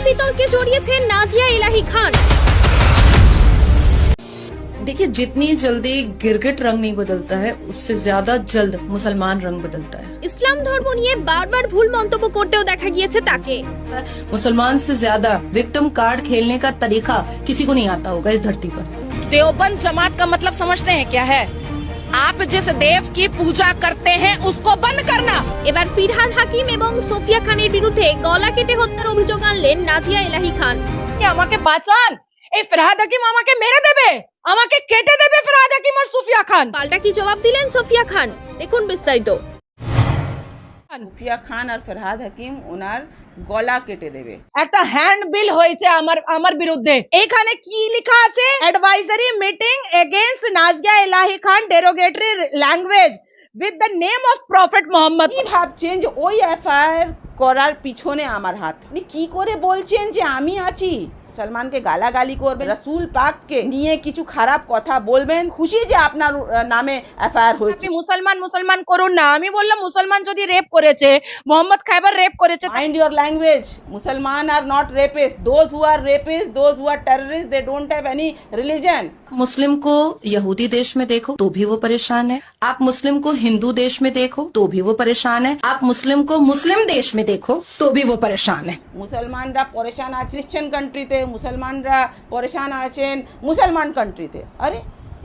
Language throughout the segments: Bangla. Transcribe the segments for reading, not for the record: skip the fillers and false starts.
বিতর্কে জড়িয়েছেন নাজিয়া ইলাহি খান। देखिए, जितनी जल्दी गिरगिट रंग नहीं बदलता है उससे ज्यादा जल्द मुसलमान रंग बदलता है। ইসলাম ধর্ম নিয়ে বারবার ভুল মন্তব্য করতেও দেখা গিয়েছে তাকে। मुसलमान से ज्यादा विक्टिम कार्ड खेलने का तरीका किसी को नहीं आता होगा इस धरती पर। देवबंद जमात का मतलब समझते हैं क्या है? आप जिस देव की पूजा करते हैं उसको बंद करना। এবার ফিরহাদ হাকিম এবং সোফিয়া খানের বিরুদ্ধে গলা কেটে হত্যার অভিযোগ আনলেন নাজিয়া ইলাহি খান। আমাকে বাঁচান, এই ফরহাদ হাকিম আমাকে মেরে দেবে, আমাকে কেটে দেবে ফরহাদ হাকিম আর সুফিয়া খান। পাল্টা কি জবাব দিলেন সোফিয়া খান, দেখুন বিস্তারিত। সুফিয়া খান আর ফরহাদ হাকিম ওনার গলা কেটে দেবে। একটা হ্যান্ড বিল হয়েছে আমার বিরুদ্ধে। এখানে কি লেখা আছে? Advisory meeting against Nazia Elahi Khan derogatory language with the name of prophet Mohammad. কি ভাবছেন যে ওই এফআইআর করার পিছনে আমার হাত? আপনি কি করে বলছেন যে আমি আছি? সলমানকে গালাগালি করবেন, রাসূল পাককে নিয়ে কিছু খারাপ কথা বলবেন, খুশি যে আপনার নামে এফআইআর হয়েছে। আপনি মুসলমান করুন না। আমি বললাম মুসলমান যদি রেপ করেছে, মোহাম্মদ খাইবার রেপ করেছে। Mind your language. মুসলমান আর not rapist. Those who are rapist, those who are terrorist, they don't have any religion. Muslim को यहूदी देश में देखो तो भी वो परेशान है, आप मुस्लिम को हिंदू देश में देखो तो भी वो परेशान है, आप मुस्लिम को मुस्लिम देश में देखो तो भी वो परेशान है। মুসলমানরা পরেশান আছে খ্রিশ্চান কান্ট্রিতে, মুসলমানরা পরেশান আছেন মুসলমান কান্ট্রিতে। আরে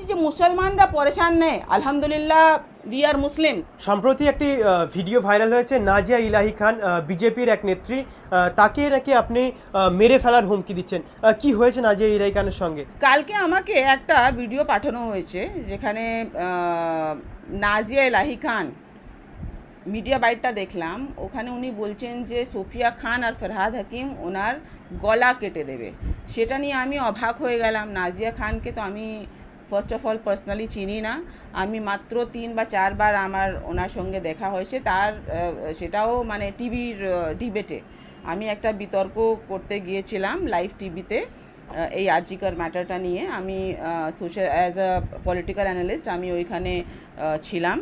যে মুসলমানরা পরেশান নেই, আলহামদুলিল্লাহ উই আর মুসলিম। সম্প্রতি একটি ভিডিও ভাইরাল হয়েছে, নাজিয়া ইলাহি খান বিজেপির এক নেত্রী, তাকে নাকি আপনি মেরে ফেলার হুমকি দিচ্ছেন। কি হয়েছে নাজিয়া ইলাহি খানের সঙ্গে? কালকে আমাকে একটা ভিডিও পাঠানো হয়েছে যেখানে নাজিয়া ইলাহি খান, মিডিয়া বাইটটা দেখলাম, ওখানে উনি বলছেন যে সোফিয়া খান আর ফরহাদ হাকিম ওনার গলা কেটে দেবে। সেটা নিয়ে আমি অবাক হয়ে গেলাম। নাজিয়া খানকে তো আমি ফার্স্ট অফ অল পার্সোনালি চিনি না, আমি মাত্র 3 বা 4 বার আমার ওনার সঙ্গে দেখা হয়েছে, তার সেটাও মানে টিভির ডিবেটে। আমি একটা বিতর্ক করতে গিয়েছিলাম লাইভ টিভিতে এই আরজিকর ম্যাটারটা নিয়ে। আমি social as a political analyst আমি ওইখানে ছিলাম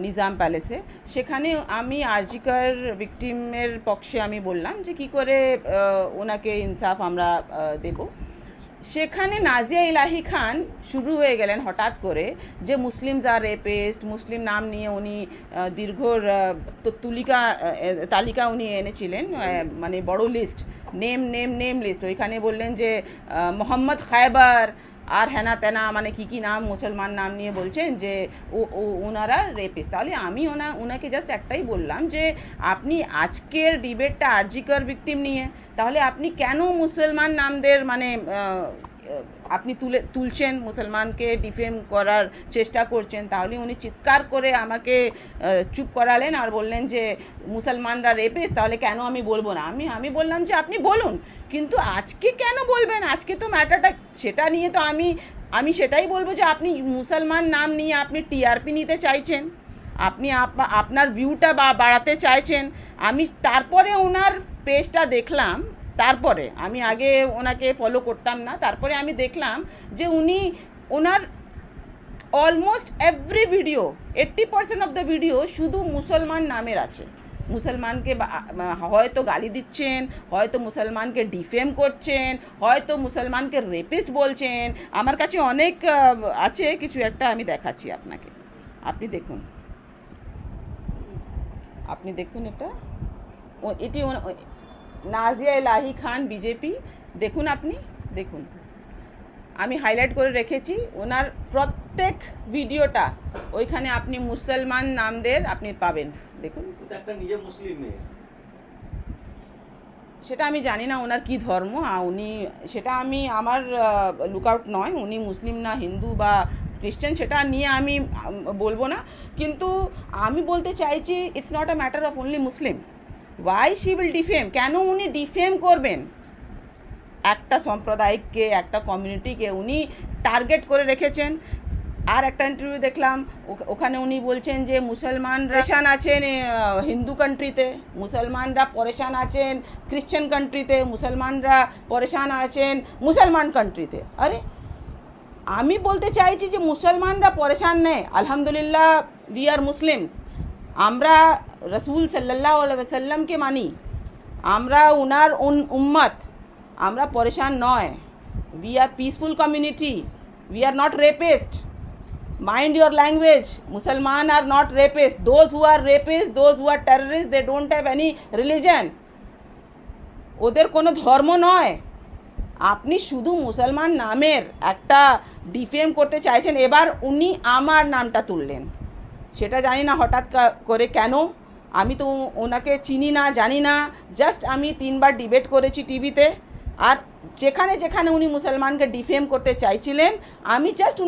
নিজাম প্যালেসে। সেখানে আমি আরজিকর ভিকটিমের পক্ষে আমি বললাম যে কি করে ওনাকে ইনসাফ আমরা দেব। সেখানে নাজিয়া ইলাহি খান শুরু হয়ে গেলেন হঠাৎ করে যে মুসলিমস আর রেপিস্ট, মুসলিম নাম নিয়ে উনি দীর্ঘ তালিকা উনি এনেছিলেন, মানে বড় লিস্ট, নেম লিস্ট। ওইখানে বললেন যে মোহাম্মদ খাইবার আর হেনা তেনা, মানে কি নাম মুসলমান নাম নিয়ে বলছেন যে ওনারা রেপিস্ট। তাহলে আমি ওনাকে জাস্ট একটাই বললাম যে আপনি আজকের ডিবেটটা আরজিকর ভিকটিম নিয়ে, তাহলে আপনি কেন মুসলমান নামদের মানে আপনি তুলছেন, মুসলমানকে ডিফেম করার চেষ্টা করছেন। তাহলে উনি চিৎকার করে আমাকে চুপ করালেন আর বললেন যে মুসলমানরা রেপিস্ট, তাহলে কেন আমি বলবো না। আমি বললাম যে আপনি বলুন, কিন্তু আজকে কেন বলবেন? আজকে তো ম্যাটারটা সেটা নিয়ে তো আমি সেটাই বলবো যে আপনি মুসলমান নাম নিয়ে আপনি টিআরপি নিতে চাইছেন, আপনি আপনার ভিউটা বাড়াতে চাইছেন। আমি তারপরে ওনার পেজটা দেখলাম, তারপরে আমি আগে ওনাকে ফলো করতাম না, তারপরে আমি দেখলাম যে ওনার almost every video 80% of the video শুধু মুসলমান নামের আছে। মুসলমানকে হয়তো গালি দিচ্ছেন, হয়তো মুসলমানকে ডিফেম করছেন, হয়তো মুসলমানকে রেপিস্ট বলছেন। আমার কাছে অনেক আছে, কিছু একটা আমি দেখাচ্ছি আপনাকে, আপনি দেখুন এটা এটি নাজিয়া ইলাহি খান বিজেপি। দেখুন, আপনি দেখুন, আমি হাইলাইট করে রেখেছি ওনার প্রত্যেক ভিডিওটা, ওইখানে আপনি মুসলমান নামদের আপনি পাবেন। দেখুন, একটা নিজে মুসলিম মেয়ে, সেটা আমি জানি না ওনার কি ধর্ম, উনি সেটা আমার লুকআউট নয়, উনি মুসলিম না হিন্দু বা খ্রিস্টান সেটা নিয়ে আমি বলবো না। কিন্তু আমি বলতে চাইছি it's not a matter of only Muslim. Why she will defame? কেন উনি ডিফেম করবেন? একটা সম্প্রদায়কে, একটা কমিউনিটিকে উনি টার্গেট করে রেখেছেন। আর একটা ইন্টারভিউ দেখলাম, ওখানে উনি বলছেন যে মুসলমানরা পরেশান আছেন হিন্দু কান্ট্রিতে, মুসলমানরা পরেশান আছেন খ্রিশ্চান কান্ট্রিতে, মুসলমানরা পরেশান আছেন মুসলমান কান্ট্রিতে। আরে আমি বলতে চাইছি যে মুসলমানরা পরেশান নেই, আলহামদুলিল্লাহ উই আর মুসলিমস। আমরা রসুল সাল্লাল্লাহু আলাইহি ওয়াসাল্লামকে মানি, আমরা উনার উম্মত, আমরা পরেশান নয়। We are peaceful community, we are not rapist. Mind your language. Musliman are not rapists. Those who are rapists, those who are terrorists, they don't have any religion. ওদের কোনো ধর্ম নয়। আপনি শুধু মুসলমান নামের একটা ডিফেম করতে চাইছেন, এবার উনি আমার নামটা তুললেন, সেটা জানি না হঠাৎ করে কেন। আমি তো ওনাকে চিনি না, জানি না। জাস্ট আমি 3 বার ডিবেট করেছি টিভিতে, আর যেখানে যেখানে উনি মুসলমানকে ডিফেম করতে চাইছিলেন আমি জাস্ট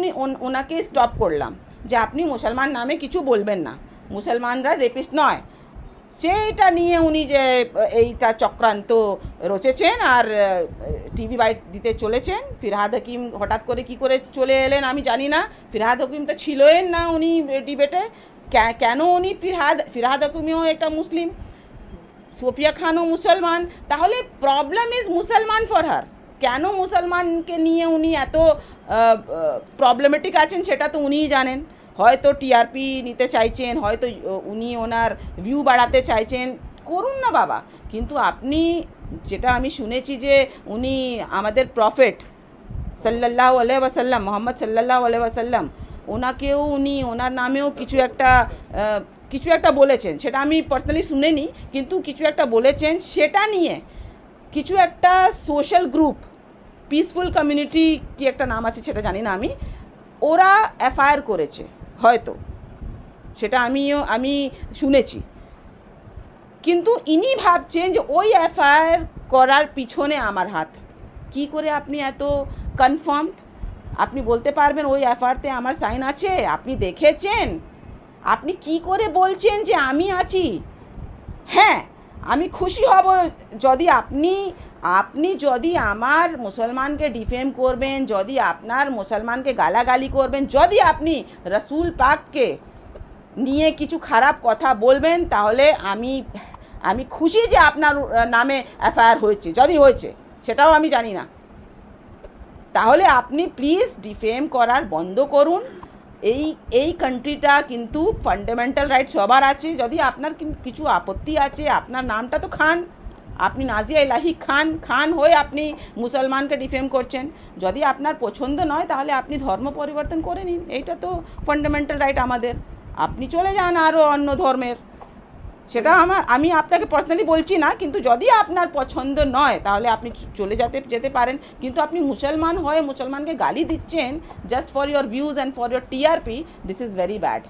ওনাকে স্টপ করলাম যে আপনি মুসলমান নামে কিছু বলবেন না, মুসলমানরা রেপিস্ট নয়। সেইটা নিয়ে উনি যে এইটা চক্রান্ত রচেছেন আর টিভি বাইট দিতে চলেছেন। ফিরহাদ হাকিম হঠাৎ করে কি করে চলে এলেন আমি জানি না। ফিরহাদ হাকিম তো ছিলেন না উনি ডিবেটে। কেন উনি ফিরহাদ হাকিমও একটা মুসলিম, সোফিয়া খানও মুসলমান, তাহলে প্রবলেম ইজ মুসলমান ফর হার। কেন মুসলমানকে নিয়ে উনি এত প্রবলেমেটিক আছেন সেটা তো উনিই জানেন। হয়তো টিআরপি নিতে চাইছেন, হয়তো উনি ওনার ভিউ বাড়াতে চাইছেন, করুন না বাবা। কিন্তু আপনি যেটা আমি শুনেছি যে উনি আমাদের প্রফেট সাল্লাল্লাহু আলাইহি ওয়াসাল্লাম, মোহাম্মদ সাল্লাল্লাহু আলাইহি ওয়াসাল্লাম, ওনাকেও উনি ওনার নামেও কিছু একটা বলেছেন, সেটা আমি পার্সোনালি শুনিনি, কিন্তু কিছু একটা বলেছেন। সেটা নিয়ে কিছু একটা সোশ্যাল গ্রুপ, পিসফুল কমিউনিটি কি একটা নাম আছে সেটা জানি না আমি, ওরা এফআইআর করেছে হয়তো, সেটা আমি শুনেছি। কিন্তু ইনি ভাবছেন যে ওই এফআইআর করার পিছনে আমার হাত। কি করে আপনি এত কনফার্ম? আপনি বলতে পারবেন ওই এফআইআরতে আমার সাইন আছে? আপনি দেখেছেন? আপনি কি করে বলছেন যে আমি আছি? হ্যাঁ, আমি খুশি হব যদি আপনি যদি আমার মুসলমানকে ডিফেম করবেন, যদি আপনার মুসলমানকে গালাগালি করবেন, যদি আপনি রসুল পাককে নিয়ে কিছু খারাপ কথা বলবেন, তাহলে আমি খুশি যে আপনার নামে এফআইআর হয়েছে, যদি হয়েছে সেটাও আমি জানি না। তাহলে আপনি প্লিজ ডিফেম করার বন্ধ করুন। এই কান্ট্রিটা কিন্তু ফান্ডামেন্টাল রাইট সবার আছে। যদি আপনার কিছু আপত্তি আছে, আপনার নামটা তো খান, আপনি নাজিয়া ইলাহি খান হয়ে আপনি মুসলমানকে ডিফেম করছেন। যদি আপনার পছন্দ নয় তাহলে আপনি ধর্ম পরিবর্তন করে নিন, এইটা তো ফান্ডামেন্টাল রাইট আমাদের। আপনি চলে যান আরও অন্য ধর্মের, সেটা আমি আপনাকে পার্সোনালি বলছি না, কিন্তু যদি আপনার পছন্দ নয় তাহলে আপনি চলে যেতে পারেন। কিন্তু আপনি মুসলমান হয়ে মুসলমানকে গালি দিচ্ছেন just for your views and for your TRP, this is very bad,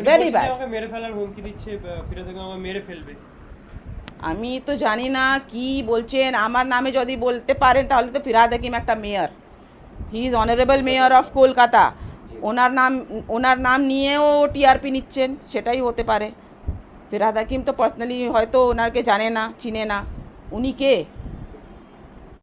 very bad. আমাকে মেরে ফেলার হুমকি দিচ্ছে, ফিরে থেকে আমাকে মেরে ফেলবে। আমি তো জানি না কি বলছেন। আমার নামে যদি বলতে পারেন তাহলে তো ফিরহাদ হাকিম একটা mayor, he is honourable mayor of Kolkata, ওনার নাম নিয়েও টিআরপি নিচ্ছেন, সেটাই হতে পারে। ফিরহাদ হাকিম তো পার্সোনালি হয়তো ওনাকে জানে না, চিনে না। উনি কে?